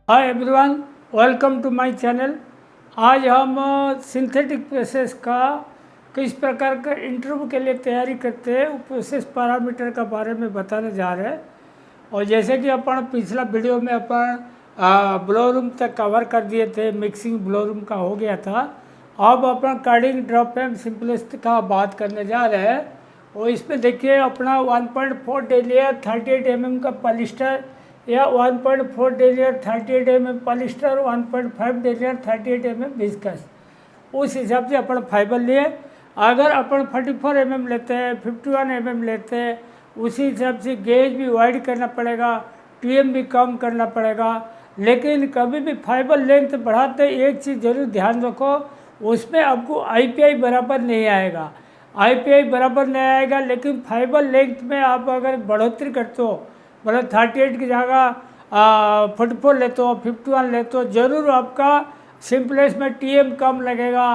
Hi everyone, welcome to my channel. आज हम synthetic process का किस प्रकार का इंटरव्यू के लिए तैयारी करते हैं वो प्रोसेस पैरामीटर का बारे में बताने जा रहे हैं। और जैसे कि अपन पिछला वीडियो में अपन ब्लो रूम तक कवर कर दिए थे, मिक्सिंग ब्लो रूम का हो गया था। अब अपन कार्डिंग ड्रॉप एंड सिंपलेस्ट का बात करने जा रहे हैं। और इसमें देखिए अपना 1.4 डेलियर 38 का पॉलिस्टर या 1.4 डेलियर 38 पॉलिस्टर, 1.5 डेलियर 38 विस्कस, उस हिसाब से अपन फाइबर लिए। अगर अपन 44 लेते हैं, 51 लेते हैं, उसी हिसाब से गेज भी वाइड करना पड़ेगा, टीएम भी कम करना पड़ेगा। लेकिन कभी भी फाइबर लेंथ बढ़ाते एक चीज़ जरूर ध्यान रखो, उसमें आपको आईपीआई बराबर नहीं आएगा। आईपीआई बराबर नहीं आएगा, लेकिन फाइबर लेंथ में आप अगर बढ़ोतरी करते हो, मतलब 38 की जगह 44 लेते हो, 51 लेते हो, ज़रूर आपका सिंपलेस में टीएम कम लगेगा,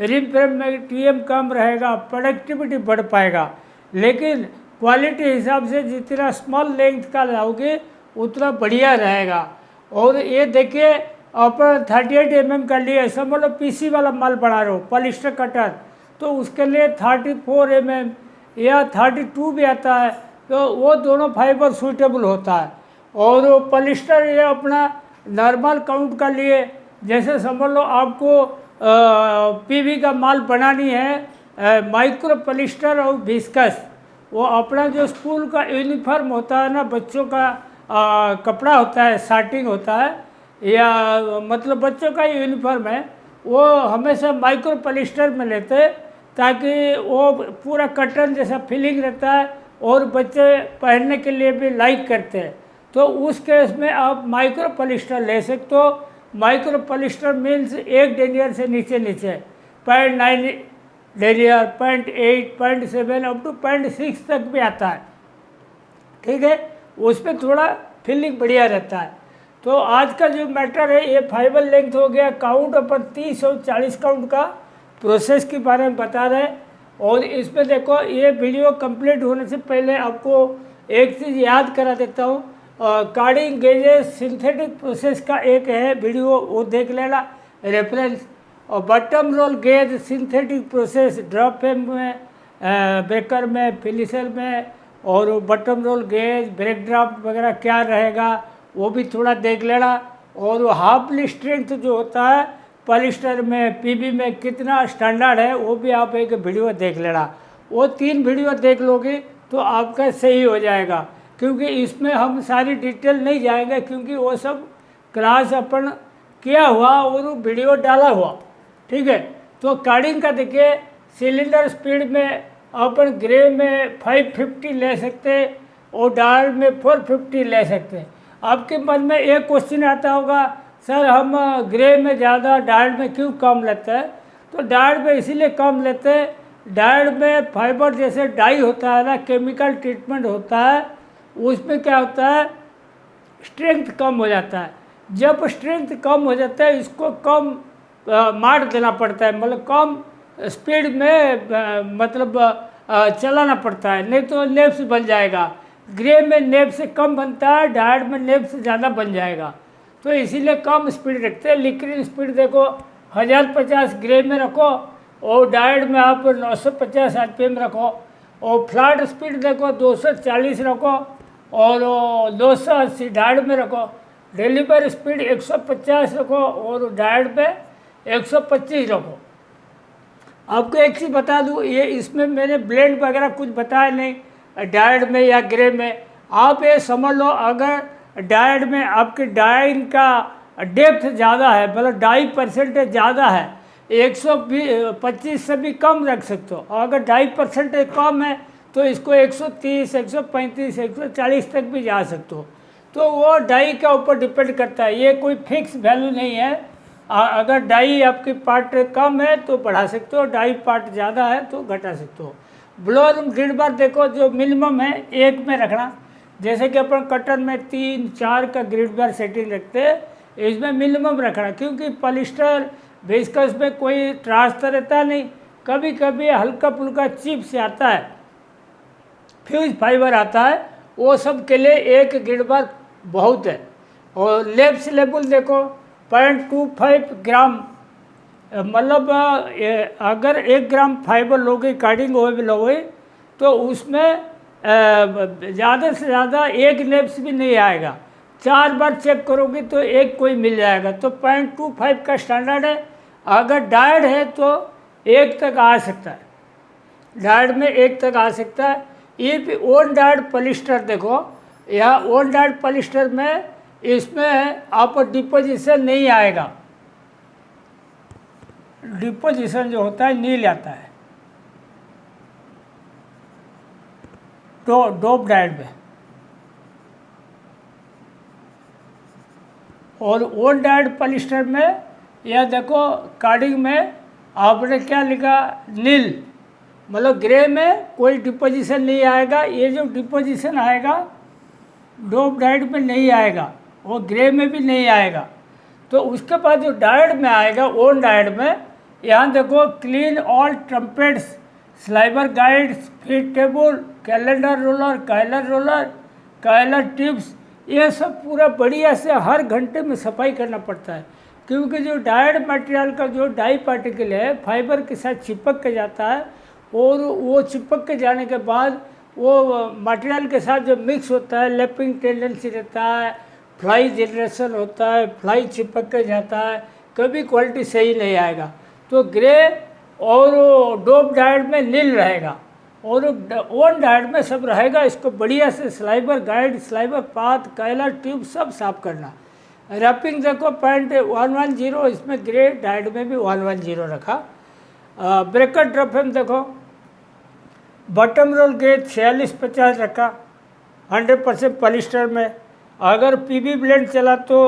रिम फ्रेम में टीएम कम रहेगा, प्रोडक्टिविटी बढ़ पाएगा। लेकिन क्वालिटी हिसाब से जितना स्मॉल लेंथ का लाओगे उतना बढ़िया रहेगा। और ये देखिए अपन 38 का लिए समझ लो पीसी वाला माल बना रहे हो, पॉलिस्टर कटर, तो उसके लिए 34 या 32 भी आता है, तो वो दोनों फाइबर सूटेबल होता है। और वो पॉलिस्टर ये अपना नॉर्मल काउंट का लिए, जैसे समझ लो आपको पीवी का माल बनानी है, माइक्रो पॉलिस्टर और विस्कस, वो अपना जो स्कूल का यूनिफॉर्म होता है ना, बच्चों का कपड़ा होता है, शार्टिंग होता है, या मतलब बच्चों का यूनिफॉर्म है, वो हमेशा माइक्रो पॉलिस्टर में लेते हैं, ताकि वो पूरा कटन जैसा फीलिंग रहता है और बच्चे पहनने के लिए भी लाइक करते हैं। तो उस केस में आप माइक्रो पॉलिस्टर ले सकते हो। माइक्रो पॉलिस्टर मीन्स 1 डेनियर से नीचे 0.9 डेनियर, 0.8, 0.7 अप टू 0.6 तक भी आता है, ठीक है। उसमें थोड़ा फीलिंग बढ़िया रहता है। तो आज का जो मैटर है ये फाइबर लेंथ हो गया, काउंट अपन 30 और 40 काउंट का प्रोसेस के बारे में बता रहे हैं। और इसमें देखो ये वीडियो कंप्लीट होने से पहले आपको एक चीज़ याद करा देता हूँ, कार्डिंग गेजेस सिंथेटिक प्रोसेस का एक है वीडियो, वो देख लेना रेफरेंस। और bottom roll gauge synthetic process drop frame में, बेकर में, फिनिशर में, और bottom roll gauge break draft वगैरह क्या रहेगा वो भी थोड़ा देख लेना। और वो हाफली स्ट्रेंथ जो होता है पॉलिस्टर में, पीबी में कितना स्टैंडर्ड है, वो भी आप एक वीडियो देख लेना। वो 3 वीडियो देख लोगे तो आपका सही हो जाएगा, क्योंकि इसमें हम सारी डिटेल नहीं जाएंगे, क्योंकि वो सब क्लास अपन किया हुआ और वीडियो डाला हुआ, ठीक है। तो कार्डिंग का देखिए, सिलेंडर स्पीड में अपन ग्रे में 550 ले सकते हैं और डायल में 450 ले सकते हैं। आपके मन में एक क्वेश्चन आता होगा, सर हम ग्रे में ज़्यादा डायल में क्यों कम लेते हैं? तो डायल में इसीलिए कम लेते हैं, डायल में फाइबर जैसे डाई होता है ना, केमिकल ट्रीटमेंट होता है, उसमें क्या होता है स्ट्रेंथ कम हो जाता है। जब स्ट्रेंथ कम हो जाता है इसको कम मार देना पड़ता है, मतलब कम स्पीड में मतलब चलाना पड़ता है, नहीं तो नेब से बन जाएगा। ग्रे में नेब से कम बनता है, डायड में नेब से ज़्यादा बन जाएगा, तो इसीलिए कम स्पीड रखते हैं। लिक्विड स्पीड देखो 1050 ग्रे में रखो और डायड में आप 950 आरपीएम रखो। और फ्लैट स्पीड देखो 240 रखो और 280 डायड में रखो। डिलीवर स्पीड 150 रखो और डायड में 125 रखो। आपको एक चीज़ बता दूँ, ये इसमें मैंने ब्लेंड वगैरह कुछ बताया नहीं डायड में या ग्रे में। आप ये समझ लो अगर डायड में आपके डाइंग का डेप्थ ज़्यादा है, मतलब डाई परसेंटेज ज़्यादा है, 125 से भी कम रख सकते हो। और अगर डाई परसेंटेज कम है तो इसको 130, 135, 140 तक भी जा सकते हो। तो वो डाई के ऊपर डिपेंड करता है, ये कोई फिक्स वैल्यू नहीं है। अगर डाई आपकी पार्ट कम है तो बढ़ा सकते हो, डाई पार्ट ज़्यादा है तो घटा सकते हो। ब्लोअर ग्रिड बार देखो जो मिनिमम है 1 में रखना, जैसे कि अपन कटन में 3-4 का ग्रिड बार सेटिंग रखते हैं, इसमें मिनिमम रखना, क्योंकि पॉलिस्टर विस्कस में कोई ट्रांसफर रहता नहीं, कभी कभी हल्का फुल्का चिप से आता है, फ्यूज फाइबर आता है, वो सब के लिए 1 ग्रिड बार बहुत है। और लेब सिलेबल देखो 0.25 ग्राम, मतलब अगर 1 ग्राम फाइबर लोगे कार्डिंग ऑयल लोगे तो उसमें ज़्यादा से ज़्यादा 1 नेब्स भी नहीं आएगा। 4 बार चेक करोगे तो 1 कोई मिल जाएगा। तो 0.25 का स्टैंडर्ड है। अगर डायड है तो 1 तक आ सकता है, डायड में 1 तक आ सकता है। ये ओन डायड पॉलिस्टर देखो, यहाँ ओन डायड पॉलिस्टर में इसमें आपको डिपोजिशन नहीं आएगा, डिपोजिशन जो होता है नील आता है तो डोप डायड में। और ओन डायड पॉलिस्टर में यह देखो कार्डिंग में आपने क्या लिखा, नील, मतलब ग्रे में कोई डिपोजिशन नहीं आएगा। ये जो डिपोजिशन आएगा डोप डायड में नहीं आएगा, वो ग्रे में भी नहीं आएगा। तो उसके बाद जो डायड में आएगा ओन डायड में, यहाँ देखो clean all trumpets, sliver guides, feed table, calender roller, coiler tips, ये सब पूरा बढ़िया से हर घंटे में सफाई करना पड़ता है। क्योंकि जो डायड मटेरियल का जो डाई पार्टिकल है फाइबर के साथ चिपक के जाता है, और वो चिपक के जाने के बाद वो मटेरियल के साथ जो मिक्स होता है लैपिंग टेंडेंसी रहता है, फ्लाई जनरेशन होता है, फ्लाई चिपक के जाता है, कभी क्वालिटी सही नहीं आएगा। तो ग्रे और डोप डायड में नील रहेगा और ओन डायड में सब रहेगा। इसको बढ़िया से sliver guide, sliver path, coiler tube सब साफ करना। रैपिंग देखो 0.110, इसमें ग्रे डायड में भी 110 रखा। ब्रेकर ड्रॉपम देखो, बॉटम रोल गेज 46-50 रखा 100% पॉलिस्टर में। अगर पीबी ब्लेंड चला तो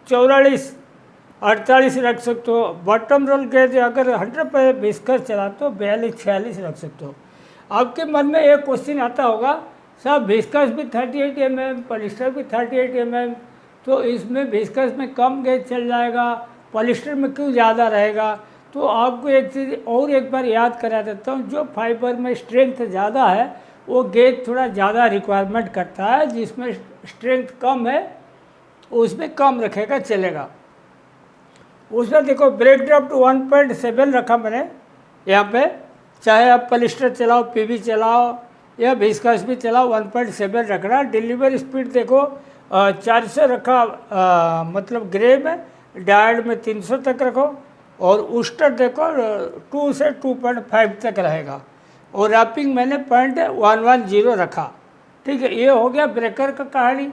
44-48 रख सकते हो। बॉटम रोल गेज अगर 100% विस्कस चला तो 42-46 रख सकते हो। आपके मन में एक क्वेश्चन आता होगा, साहब विस्कस भी 38 mm, पॉलिस्टर भी 38 mm, तो इसमें विस्कस में कम गेज चल जाएगा, पॉलिस्टर में क्यों ज़्यादा रहेगा? तो आपको एक चीज़ और एक बार याद करा देता हूँ, जो फाइबर में स्ट्रेंथ ज़्यादा है वो गेज थोड़ा ज़्यादा रिक्वायरमेंट करता है, जिसमें स्ट्रेंथ कम है उसमें कम रखेगा चलेगा। उसमें देखो ब्रेक ड्राफ्ट 1.7 रखा मैंने यहाँ पे, चाहे आप पॉलिस्टर चलाओ, पीवी चलाओ या विस्कस भी चलाओ, 1.7 रखना। डिलीवर स्पीड देखो 400 रखा, मतलब ग्रे में, डायड में 300 तक रखो। और उस्टर देखो 2 से 2.5 तक रहेगा। और रैपिंग मैंने 0.110 रखा। ठीक है, ये हो गया ब्रेकर का कहानी।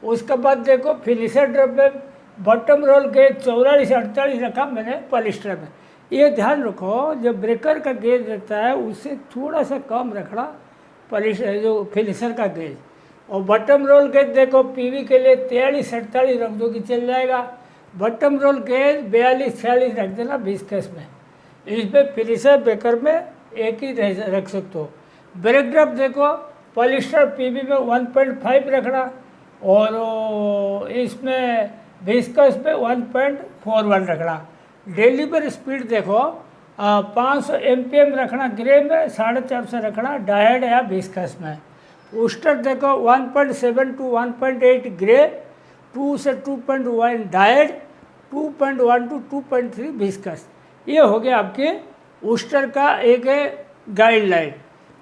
उसके बाद देखो फिनिशर ड्रॉप में बॉटम रोल गेज 44-48 रखा मैंने पॉलिस्टर में। ये ध्यान रखो, जब ब्रेकर का गेज रहता है उससे थोड़ा सा कम रखना पॉलिस्टर जो फिनिशर का गेज। और बॉटम रोल गेज देखो पीवी के लिए 43-48 रख दो कि चल जाएगा। बॉटम रोल गेज 42-46 रख देना विस्कस में। इसमें फिनिशर ब्रेकर में एक ही रख सकते हो। ब्रेक ड्रॉप देखो पॉलिस्टर पीवी में 1.5 रखना और इसमें विस्कस में 1.41 रखना। डिलीवर स्पीड देखो 500 MPM रखना ग्रे में, 450 रखना डायड या विस्कस में। उस्टर देखो 1.7 to 1.8 ग्रे, 2 से 2.1 डायड, 2.1 to 2.3 विस्कस। ये हो गया आपके उस्टर का एक गाइडलाइन।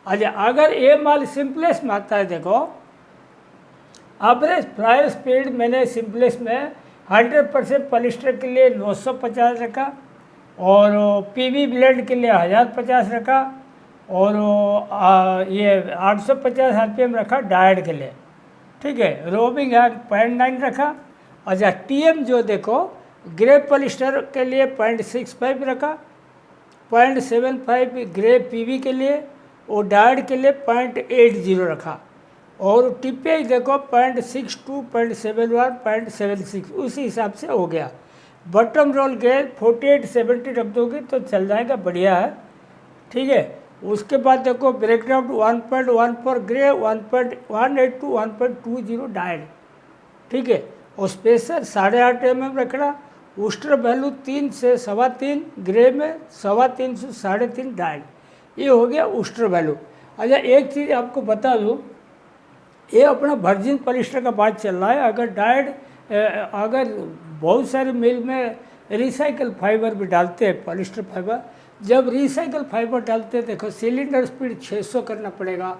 अच्छा, अगर ये माल सिंपलेस में आता है, देखो एवरेज फ्लाई स्पीड मैंने सिंपलेस में 100% पॉलिस्टर के लिए 950 रखा और पीवी ब्लेंड के लिए 1050 रखा और ये 850 RPM रखा डायड के लिए। ठीक है, रोबिंग है 0.9 रखा। अच्छा, TM जो देखो ग्रे पॉलिस्टर के लिए 0.65 रखा, 0.75 ग्रे पीवी के लिए और डायड के लिए 0.80 रखा। और टीपीआई देखो 0.62, 0.71, 0.76, उसी हिसाब से हो गया। बॉटम रोल गेज 48-70 रख दोगे तो चल जाएगा, बढ़िया है। ठीक है, उसके बाद देखो ब्रेक ड्राफ्ट 1.14 ग्रे, 1.18 to 1.20 डायड। ठीक है, और स्पेसर 8.5 mm रखना। उस्टर वैल्यू 3 से 3.25 ग्रे में, 3.25 से 3.5 डायड। ये हो गया उस्टर वैल्यू। अच्छा, एक चीज़ आपको बता दूँ, ये अपना वर्जिन पॉलिस्टर का बात चल रहा है। अगर डायड अगर बहुत सारे मिल में रिसाइकल फाइबर भी डालते हैं, पॉलिस्टर फाइबर। जब रिसाइकल फाइबर डालते हैं, देखो सिलेंडर स्पीड 600 करना पड़ेगा,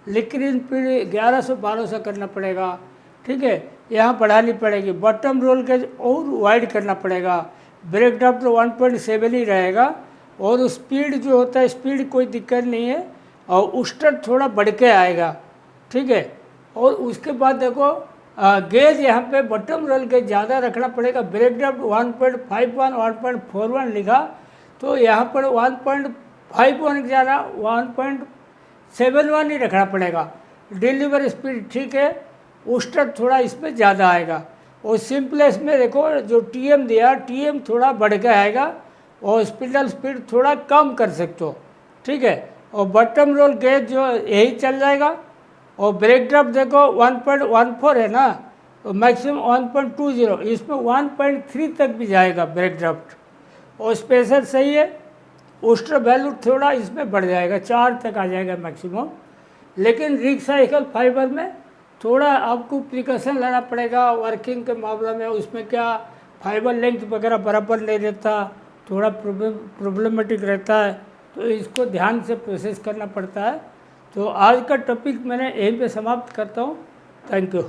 लिक्विड स्पीड 1100-1200 करना पड़ेगा, ठीक है, यहाँ बढ़ानी पड़ेगी। बॉटम रोल गेज और वाइड करना पड़ेगा। ब्रेक ड्राफ्ट 1.7 ही रहेगा, और स्पीड जो होता है, स्पीड कोई दिक्कत नहीं है, और उस्टर थोड़ा बढ़ के आएगा, ठीक है। और उसके बाद देखो गेज यहाँ पे बॉटम रोल गेज ज़्यादा रखना पड़ेगा। ब्रेक ड्राफ्ट 1.51 1.41 लिखा, तो यहाँ पर 1.51 की ज़्यादा 1.71 ही रखना पड़ेगा। डिलीवर स्पीड ठीक है, उस्टर थोड़ा इसमें ज़्यादा आएगा। और सिंपलेस में देखो जो टीएम दिया, टीएम थोड़ा बढ़ के आएगा, और स्पिंडल स्पीड थोड़ा कम कर सकते हो, ठीक है। और बॉटम रोल गेज जो यही चल जाएगा। और ब्रेक ड्राफ्ट देखो 1.14 है ना, तो मैक्सिमम 1.20, इसमें 1.3 तक भी जाएगा ब्रेक ड्राफ्ट। और स्पेसर सही है, उस्टर वैल्यू थोड़ा इसमें बढ़ जाएगा, 4 तक आ जाएगा मैक्सिमम। लेकिन रिसाइकल फाइबर में थोड़ा आपको प्रिकॉशन लेना पड़ेगा वर्किंग के मामले में। उसमें क्या फाइबर लेंथ वगैरह बराबर नहीं रहता, थोड़ा प्रॉब्लमेटिक रहता है, तो इसको ध्यान से प्रोसेस करना पड़ता है। तो आज का टॉपिक मैंने यहीं पे समाप्त करता हूँ। Thank you.